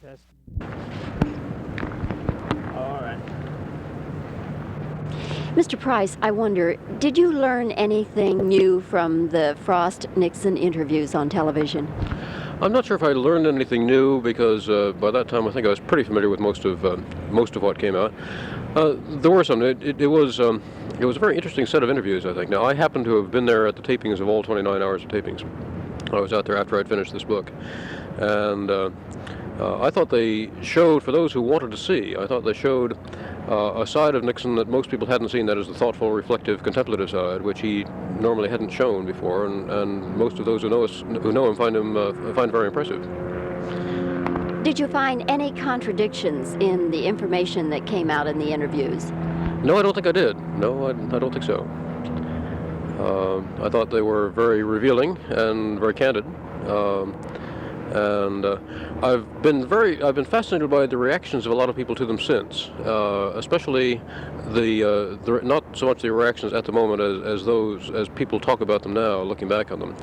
Test. All right. Mr. Price, I wonder, did you learn anything new from the Frost-Nixon interviews on television? I'm not sure if I learned anything new because by that time I think I was pretty familiar with most of what came out. There were some. It was a very interesting set of interviews, I think. Now I happen to have been there at the tapings of all 29 hours of tapings. I was out there after I'd finished this book, and I thought they showed, for those who wanted to see, I thought they showed a side of Nixon that most people hadn't seen, that is the thoughtful, reflective, contemplative side, which he normally hadn't shown before, and most of those who know him find very impressive. Did you find any contradictions in the information that came out in the interviews? No, I don't think I did. No, I don't think so. I thought they were very revealing and very candid. I've been fascinated by the reactions of a lot of people to them since, especially the not so much the reactions at the moment as people talk about them now, looking back on them.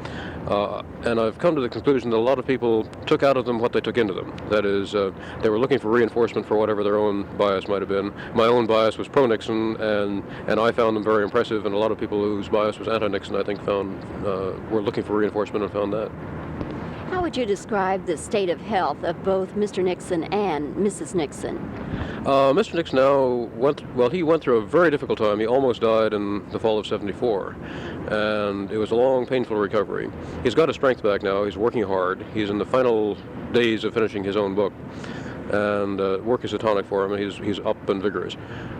And I've come to the conclusion that a lot of people took out of them what they took into them. That is, they were looking for reinforcement for whatever their own bias might have been. My own bias was pro-Nixon, and I found them very impressive. And a lot of people whose bias was anti-Nixon, I think, were looking for reinforcement and found that. How would you describe the state of health of both Mr. Nixon and Mrs. Nixon? Mr. Nixon now he went through a very difficult time. He almost died in the fall of '74, and it was a long, painful recovery. He's got his strength back now. He's working hard. He's in the final days of finishing his own book, and work is a tonic for him, and he's up and vigorous.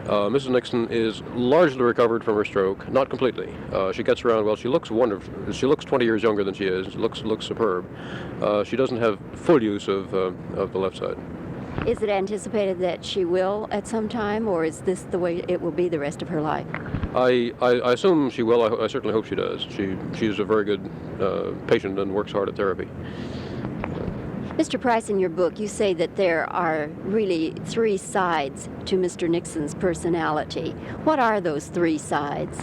Mrs. Nixon is largely recovered from her stroke, not completely. She gets around well. She looks wonderful. She looks 20 years younger than she is. Looks superb. She doesn't have full use of the left side. Is it anticipated that she will at some time, or is this the way it will be the rest of her life? I assume she will. I certainly hope she does. She's a very good patient and works hard at therapy. Mr. Price, in your book, you say that there are really three sides to Mr. Nixon's personality. What are those three sides?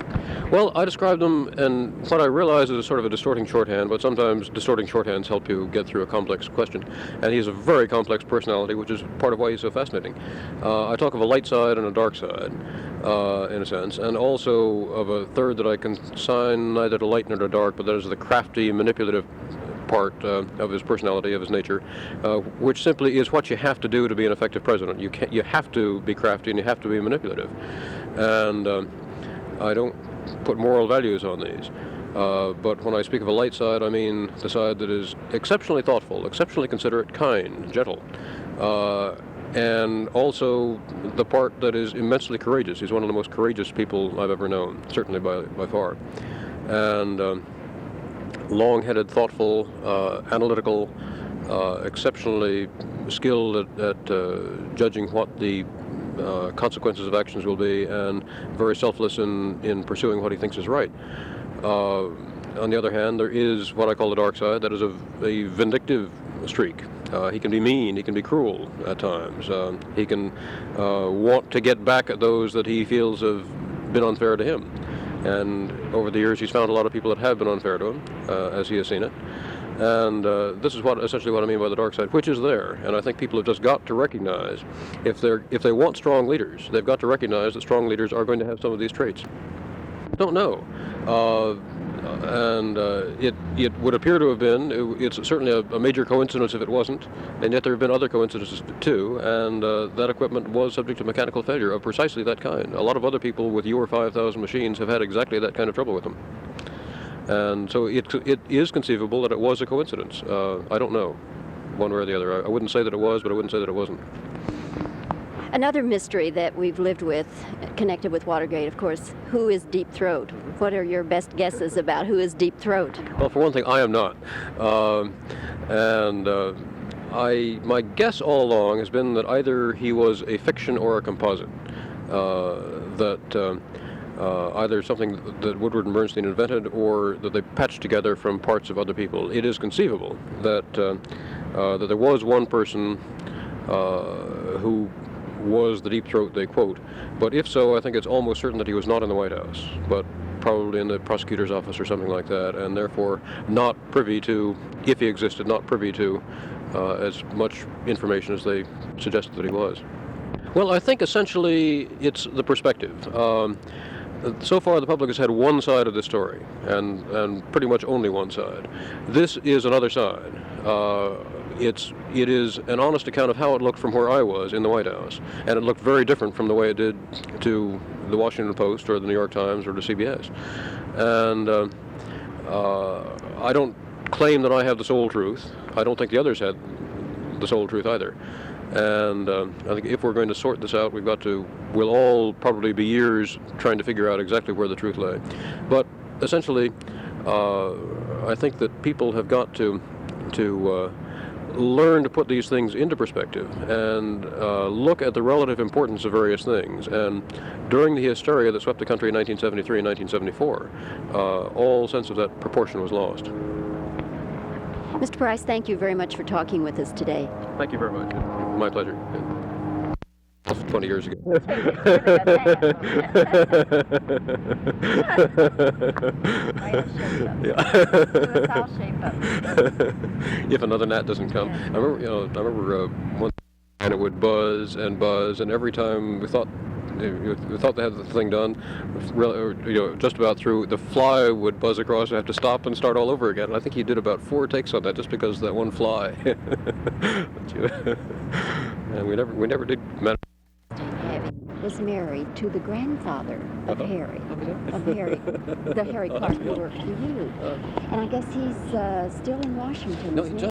Well, I describe them, and what I realize is a sort of a distorting shorthand, but sometimes distorting shorthands help you get through a complex question. And he has a very complex personality, which is part of why he's so fascinating. I talk of a light side and a dark side, in a sense, and also of a third that I consign neither to light nor to dark, but that is the crafty, manipulative part of his personality, of his nature, which simply is what you have to do to be an effective president. You have to be crafty and you have to be manipulative. And I don't put moral values on these. But when I speak of a light side, I mean the side that is exceptionally thoughtful, exceptionally considerate, kind, gentle. And also the part that is immensely courageous. He's one of the most courageous people I've ever known, certainly by far. And long-headed, thoughtful, analytical, exceptionally skilled at judging what the consequences of actions will be, and very selfless in pursuing what he thinks is right. On the other hand, there is what I call the dark side. That is a vindictive streak. He can be mean, he can be cruel at times. He can want to get back at those that he feels have been unfair to him. And over the years, he's found a lot of people that have been unfair to him, as he has seen it. And this is essentially what I mean by the dark side, which is there. And I think people have just got to recognize, if they want strong leaders, they've got to recognize that strong leaders are going to have some of these traits. Don't know. It would appear to have been, it's certainly a major coincidence if it wasn't, and yet there have been other coincidences too, and that equipment was subject to mechanical failure of precisely that kind. A lot of other people with your 5,000 machines have had exactly that kind of trouble with them. And so it is conceivable that it was a coincidence. I don't know, one way or the other. I wouldn't say that it was, but I wouldn't say that it wasn't. Another mystery that we've lived with, connected with Watergate, of course, who is Deep Throat? What are your best guesses about who is Deep Throat? Well, for one thing, I am not. My guess all along has been that either he was a fiction or a composite. Either something that Woodward and Bernstein invented or that they patched together from parts of other people. It is conceivable that there was one person who was the Deep Throat they quote, but if so, I think it's almost certain that he was not in the White House, but probably in the prosecutor's office or something like that, and therefore not privy to, if he existed, not privy to as much information as they suggested that he was. Well, I think essentially it's the perspective. So far, the public has had one side of the story, and pretty much only one side. This is another side. It is an honest account of how it looked from where I was in the White House, and it looked very different from the way it did to the Washington Post or the New York Times or to CBS. And I don't claim that I have the sole truth. I don't think the others had the sole truth either. And I think if we're going to sort this out, we'll all probably be years trying to figure out exactly where the truth lay. But essentially, I think that people have got to learn to put these things into perspective and look at the relative importance of various things. And during the hysteria that swept the country in 1973 and 1974, all sense of that proportion was lost. Mr. Price, thank you very much for talking with us today. Thank you very much. My pleasure. 20 years ago. If another gnat doesn't come. I remember one and it would buzz, and every time we thought they had the thing done, just about through, the fly would buzz across and have to stop and start all over again. And I think he did about 4 takes on that just because of that one fly. And we never did manage. Was married to the grandfather of Harry, the Harry Clark who worked for you. And I guess he's still in Washington. No, isn't he?